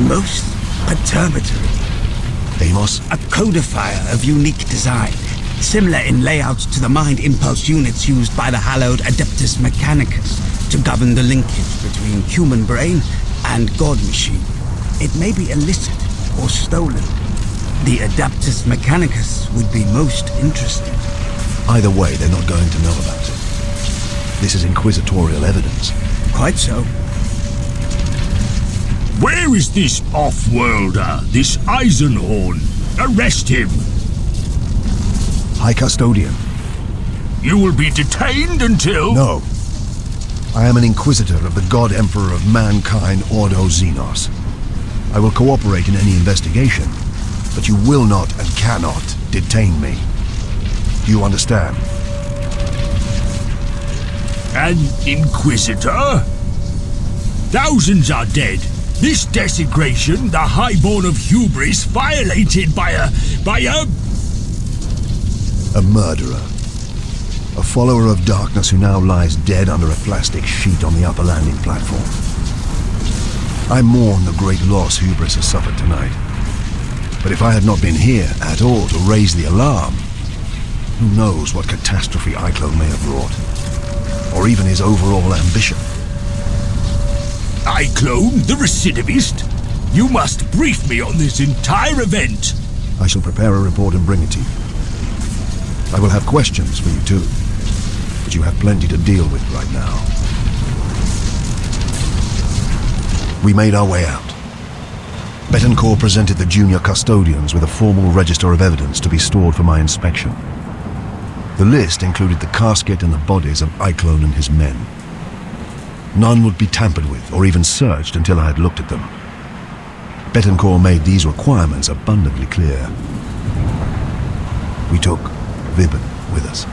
most perturbatory. Amos? A codifier of unique design, similar in layout to the mind impulse units used by the hallowed Adeptus Mechanicus to govern the linkage between human brain and god machine. It may be illicit or stolen. The Adeptus Mechanicus would be most interested. Either way, they're not going to know about it. This is Inquisitorial evidence. Quite so. Where is this off-worlder, this Eisenhorn? Arrest him! High Custodian. You will be detained until... No. I am an Inquisitor of the God Emperor of Mankind, Ordo Xenos. I will cooperate in any investigation, but you will not and cannot detain me. Do you understand? An Inquisitor? Thousands are dead. This desecration, the highborn of hubris, violated by a... A murderer. A follower of darkness who now lies dead under a plastic sheet on the upper landing platform. I mourn the great loss hubris has suffered tonight. But if I had not been here at all to raise the alarm, who knows what catastrophe Iclone may have wrought, or even his overall ambition. Iclone, the recidivist? You must brief me on this entire event. I shall prepare a report and bring it to you. I will have questions for you too, but you have plenty to deal with right now. We made our way out. Betancourt presented the junior custodians with a formal register of evidence to be stored for my inspection. The list included the casket and the bodies of Iclone and his men. None would be tampered with or even searched until I had looked at them. Betancourt made these requirements abundantly clear. We took Vibben with us.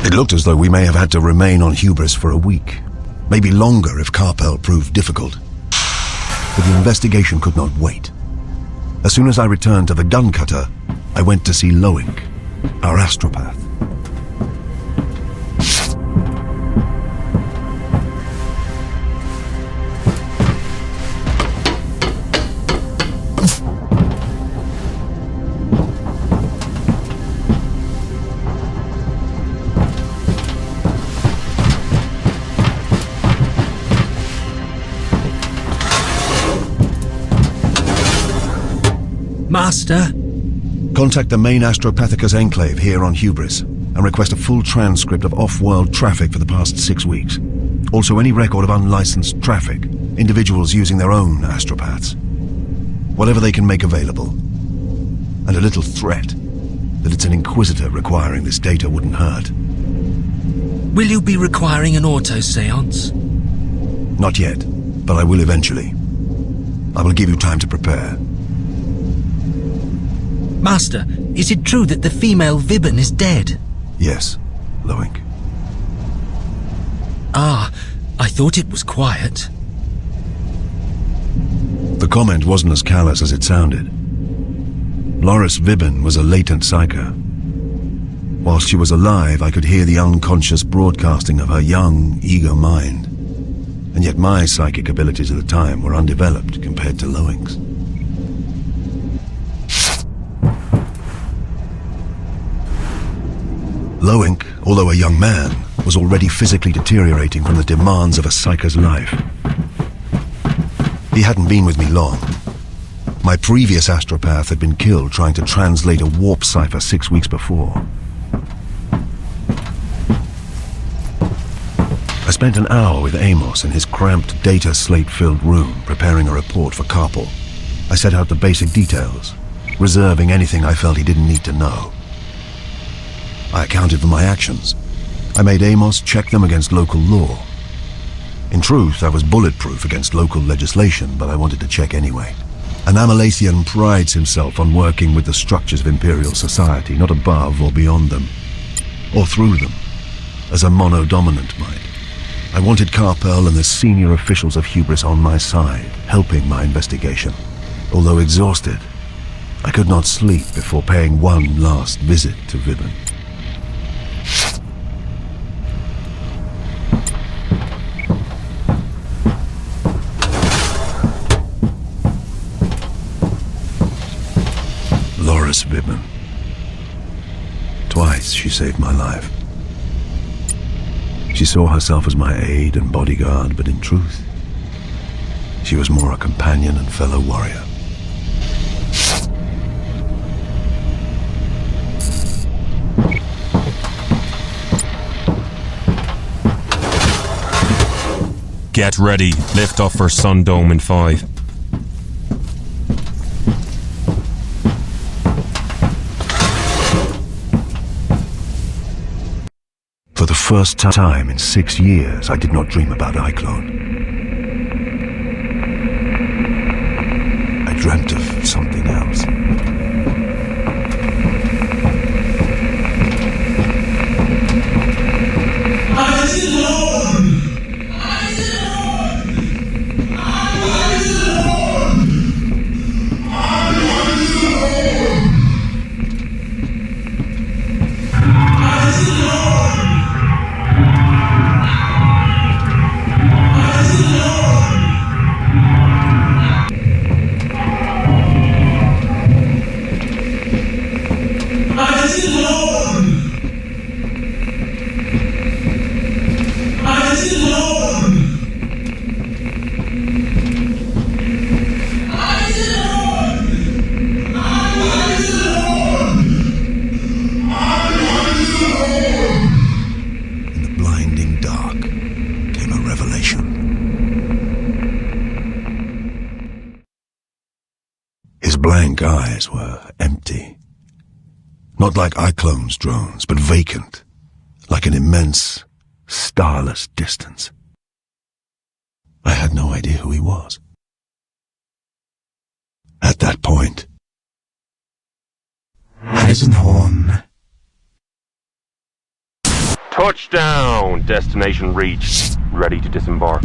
It looked as though we may have had to remain on Hubris for a week, maybe longer if Carpel proved difficult. But the investigation could not wait. As soon as I returned to the gun cutter, I went to see Loink, our astropath. Master? Contact the main Astropathicus enclave here on Hubris and request a full transcript of off-world traffic for the past 6 weeks. Also any record of unlicensed traffic, individuals using their own astropaths. Whatever they can make available. And a little threat that it's an Inquisitor requiring this data wouldn't hurt. Will you be requiring an auto-seance? Not yet, but I will eventually. I will give you time to prepare. Master, is it true that the female Vibben is dead? Yes, Loink. Ah, I thought it was quiet. The comment wasn't as callous as it sounded. Loris Vibben was a latent psyker. Whilst she was alive, I could hear the unconscious broadcasting of her young, eager mind. And yet my psychic abilities at the time were undeveloped compared to Loink's. Loink, although a young man, was already physically deteriorating from the demands of a psyker's life. He hadn't been with me long. My previous astropath had been killed trying to translate a warp cipher 6 weeks before. I spent an hour with Amos in his cramped, data slate-filled room preparing a report for Carpel. I set out the basic details, reserving anything I felt he didn't need to know. I accounted for my actions. I made Amos check them against local law. In truth, I was bulletproof against local legislation, but I wanted to check anyway. An Amalasian prides himself on working with the structures of Imperial society, not above or beyond them, or through them, as a mono-dominant might. I wanted Carpel and the senior officials of Hubris on my side, helping my investigation. Although exhausted, I could not sleep before paying one last visit to Vibben. Twice she saved my life. She saw herself as my aide and bodyguard, but in truth, she was more a companion and fellow warrior. Get ready. Lift off for Sun Dome in 5. For the first time in 6 years, I did not dream about Iclone. I dreamt of something else. Blank eyes were empty. Not like Iclone's drones, but vacant, like an immense, starless distance. I had no idea who he was. At that point, Eisenhorn. Touchdown! Destination reached. Ready to disembark.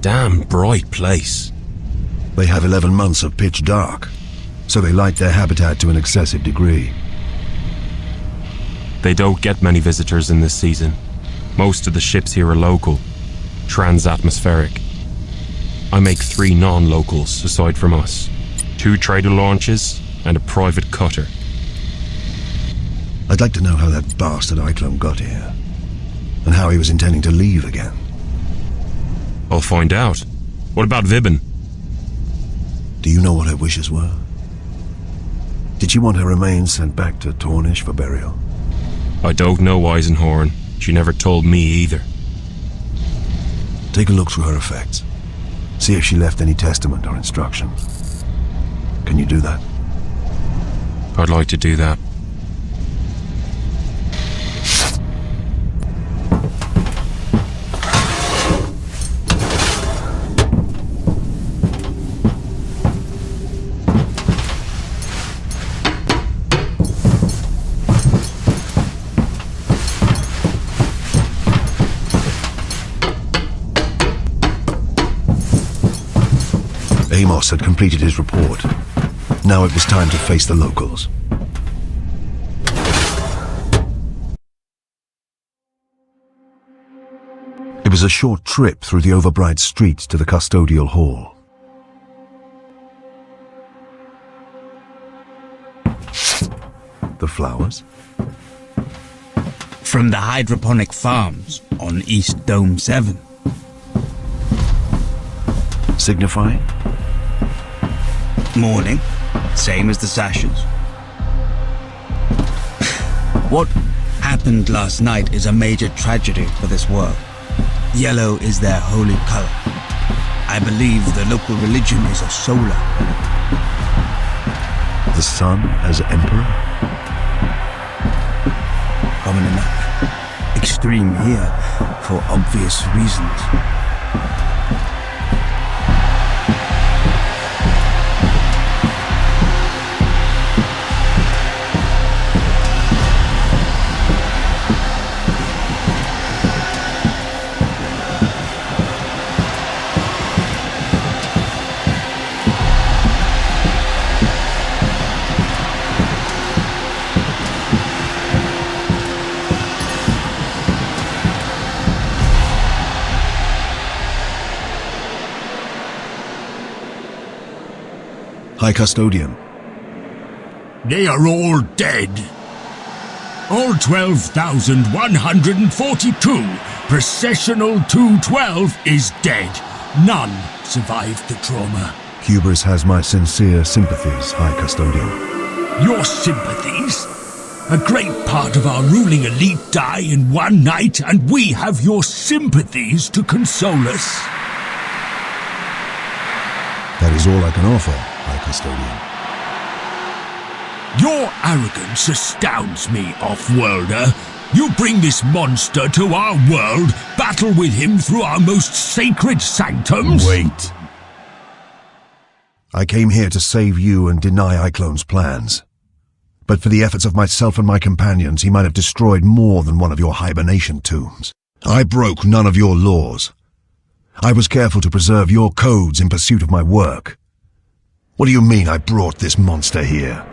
Damn bright place. They have 11 months of pitch dark, so they light their habitat to an excessive degree. They don't get many visitors in this season. Most of the ships here are local, trans-atmospheric. I make 3 non-locals aside from us. 2 trader launches and a private cutter. I'd like to know how that bastard Iclone got here, and how he was intending to leave again. I'll find out. What about Vibben? Do you know what her wishes were? Did she want her remains sent back to Tornish for burial? I don't know, Eisenhorn. She never told me either. Take a look through her effects. See if she left any testament or instruction. Can you do that? I'd like to do that. Amos had completed his report. Now it was time to face the locals. It was a short trip through the overbright streets to the custodial hall. The flowers? From the hydroponic farms on East Dome 7. Signifying? Morning, same as the sashes. What happened last night is a major tragedy for this world. Yellow is their holy color. I believe the local religion is a solar. The sun as emperor? Common enough. Extreme here, for obvious reasons. High Custodian. They are all dead. All 12,142. Processional 212 is dead. None survived the trauma. Hubris has my sincere sympathies, High Custodian. Your sympathies? A great part of our ruling elite die in one night, and we have your sympathies to console us. That is all I can offer, High Custodian. Your arrogance astounds me, Off-Worlder. You bring this monster to our world, battle with him through our most sacred sanctums. Wait. I came here to save you and deny Iclone's plans. But for the efforts of myself and my companions, he might have destroyed more than one of your hibernation tombs. I broke none of your laws. I was careful to preserve your codes in pursuit of my work. What do you mean I brought this monster here?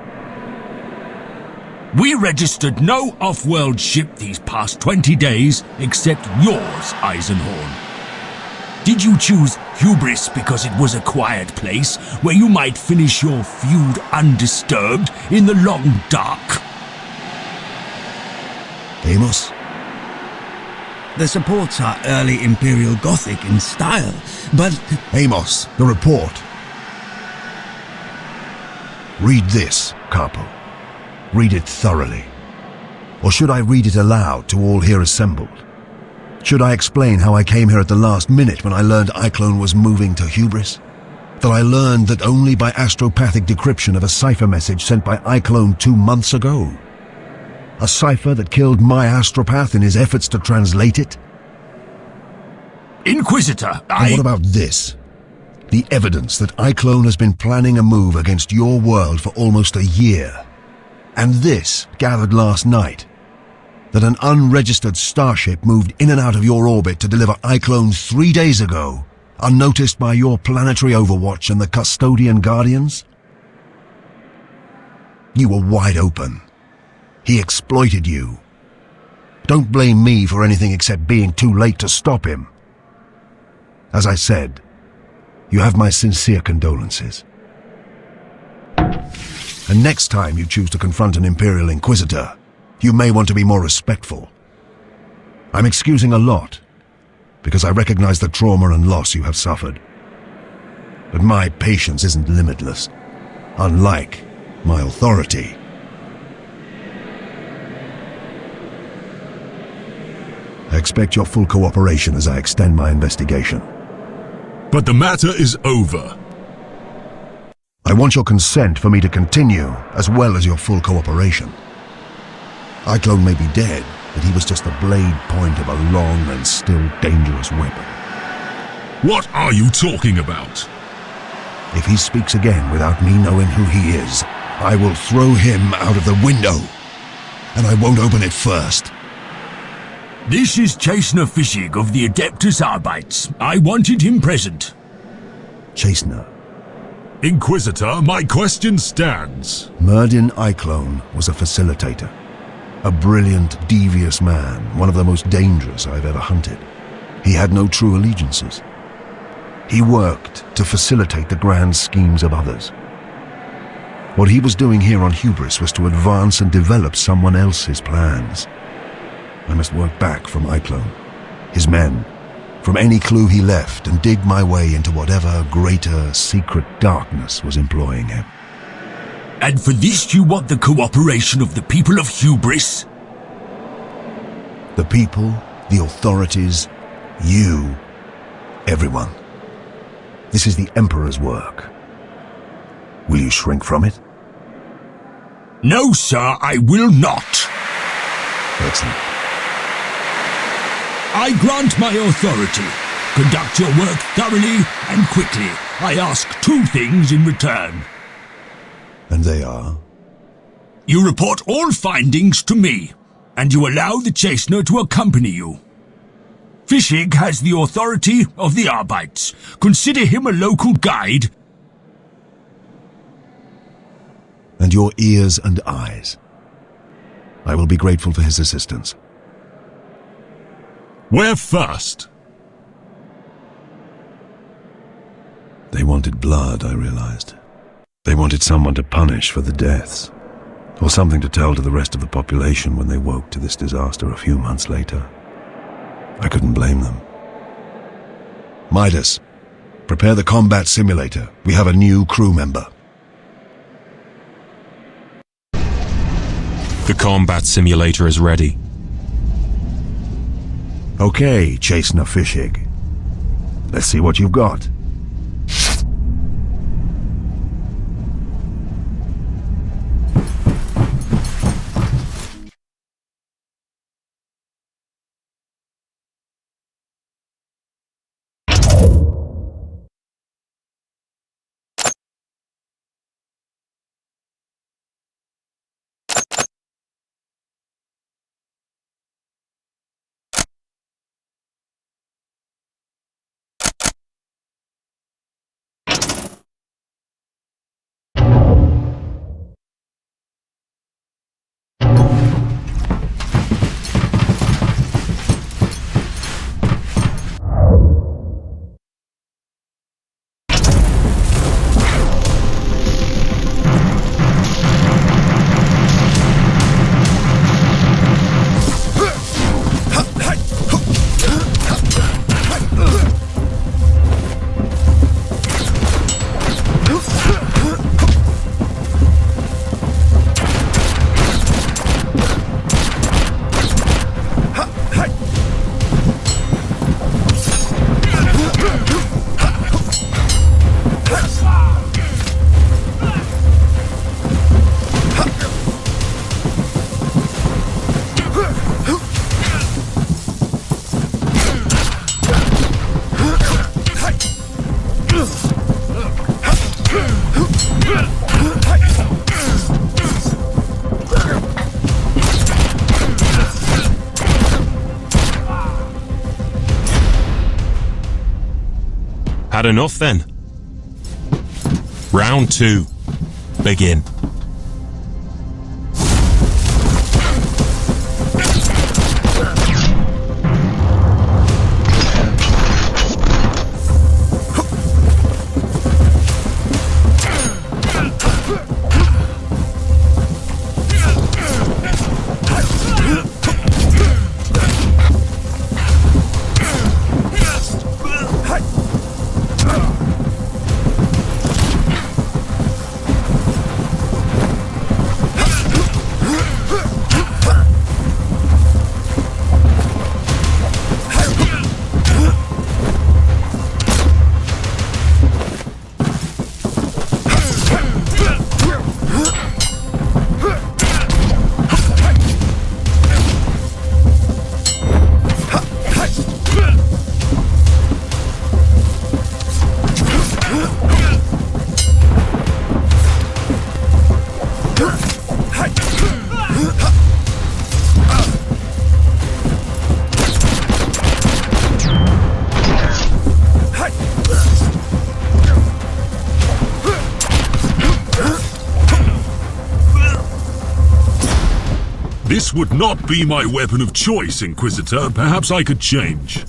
We registered no off-world ship these past 20 days except yours, Eisenhorn. Did you choose Hubris because it was a quiet place where you might finish your feud undisturbed in the long dark? Amos? The supports are early Imperial Gothic in style, but... Amos, the report. Read this, Capo. Read it thoroughly. Or should I read it aloud to all here assembled? Should I explain how I came here at the last minute when I learned Iclone was moving to Hubris? That I learned that only by astropathic decryption of a cipher message sent by Iclone 2 months ago? A cipher that killed my astropath in his efforts to translate it? Inquisitor, And what about this? The evidence that Iclone has been planning a move against your world for almost a year. And this, gathered last night, that an unregistered starship moved in and out of your orbit to deliver Iclone 3 days ago, unnoticed by your planetary overwatch and the Custodian Guardians? You were wide open. He exploited you. Don't blame me for anything except being too late to stop him. As I said, you have my sincere condolences. And next time you choose to confront an Imperial Inquisitor, you may want to be more respectful. I'm excusing a lot, because I recognize the trauma and loss you have suffered. But my patience isn't limitless, unlike my authority. I expect your full cooperation as I extend my investigation. But the matter is over. I want your consent for me to continue, as well as your full cooperation. Iclone may be dead, but he was just the blade point of a long and still dangerous weapon. What are you talking about? If he speaks again without me knowing who he is, I will throw him out of the window. And I won't open it first. This is Chastener Fischig of the Adeptus Arbites. I wanted him present. Chastener. Inquisitor, my question stands. Merdin Iclone was a facilitator. A brilliant, devious man, one of the most dangerous I've ever hunted. He had no true allegiances. He worked to facilitate the grand schemes of others. What he was doing here on Hubris was to advance and develop someone else's plans. I must work back from Iclone, his men, from any clue he left, and dig my way into whatever greater secret darkness was employing him. And for this you want the cooperation of the people of Hubris? The people, the authorities, you, everyone. This is the Emperor's work. Will you shrink from it? No, sir, I will not. Excellent. I grant my authority. Conduct your work thoroughly and quickly. I ask 2 things in return. And they are? You report all findings to me, and you allow the Chastener to accompany you. Fischig has the authority of the Arbites. Consider him a local guide. And your ears and eyes. I will be grateful for his assistance. Where first? They wanted blood, I realized. They wanted someone to punish for the deaths, or something to tell to the rest of the population when they woke to this disaster a few months later. I couldn't blame them. Midas, prepare the combat simulator. We have a new crew member. The combat simulator is ready. Okay, Chasener Fishig. Let's see what you've got. Had enough then? Round 2. Begin. This would not be my weapon of choice, Inquisitor. Perhaps I could change.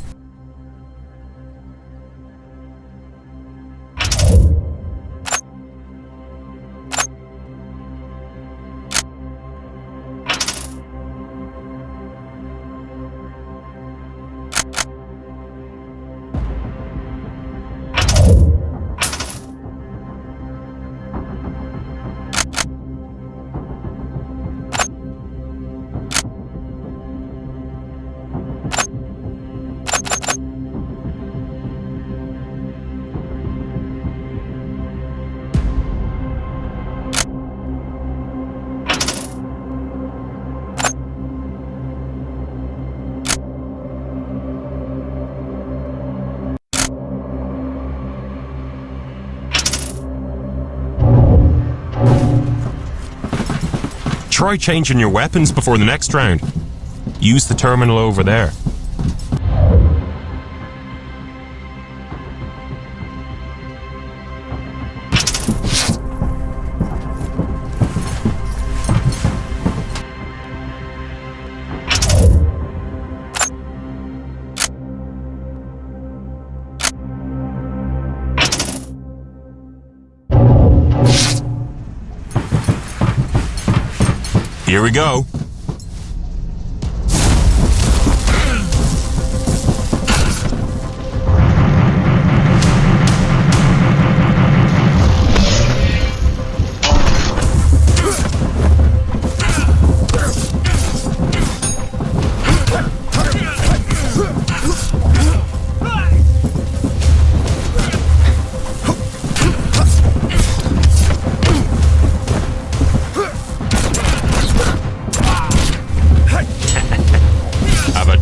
Try changing your weapons before the next round. Use the terminal over there. Here we go.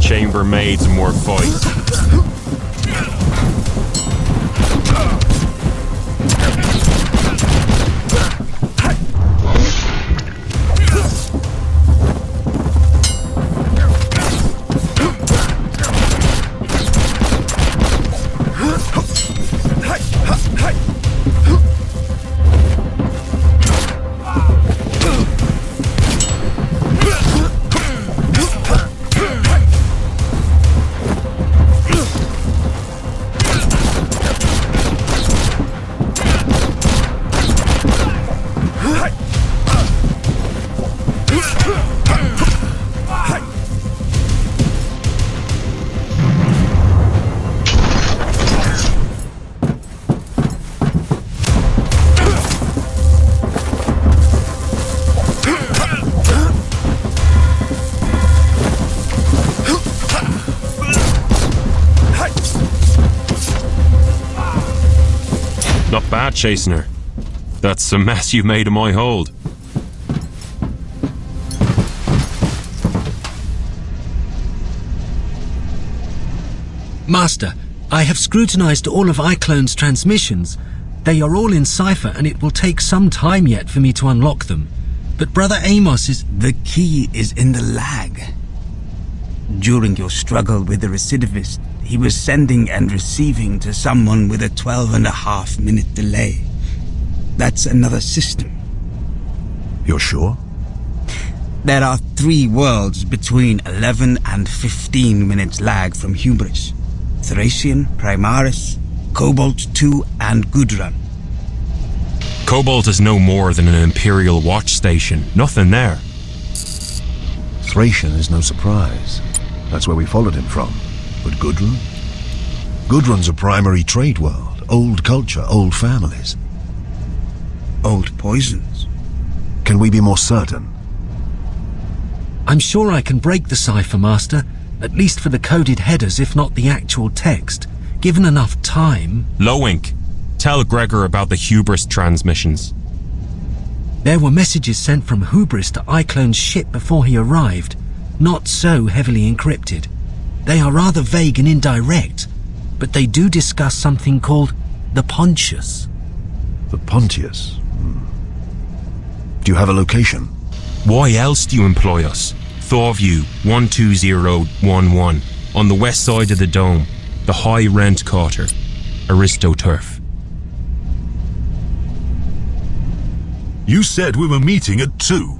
Chambermaids and more fight. Not bad, chasing her. That's a mess you made of my hold. Master, I have scrutinized all of iClone's transmissions. They are all in cipher, and it will take some time yet for me to unlock them. But Brother Amos is... The key is in the lag. During your struggle with the recidivist, he was sending and receiving to someone with a 12.5-minute delay. That's another system. You're sure? There are 3 worlds between 11 and 15 minutes lag from Hubris. Thracian, Primaris, Cobalt 2, and Gudrun. Cobalt is no more than an Imperial watch station. Nothing there. Thracian is no surprise. That's where we followed him from. But Gudrun? Gudrun's a primary trade world. Old culture, old families. Old poisons. Can we be more certain? I'm sure I can break the cipher, Master. At least for the coded headers, if not the actual text. Given enough time... Lowink, tell Gregor about the Hubris transmissions. There were messages sent from Hubris to iClone's ship before he arrived. Not so heavily encrypted. They are rather vague and indirect, but they do discuss something called the Pontius. The Pontius? Do you have a location? Why else do you employ us? Thorview 12011, on the west side of the dome, the high rent quarter, Aristoturf. You said we were meeting at 2.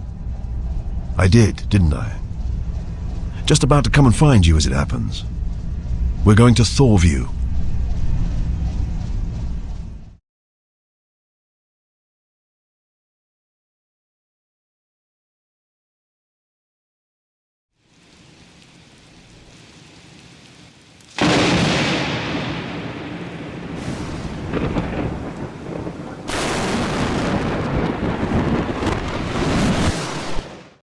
I did, didn't I? Just about to come and find you as it happens. We're going to Thorview,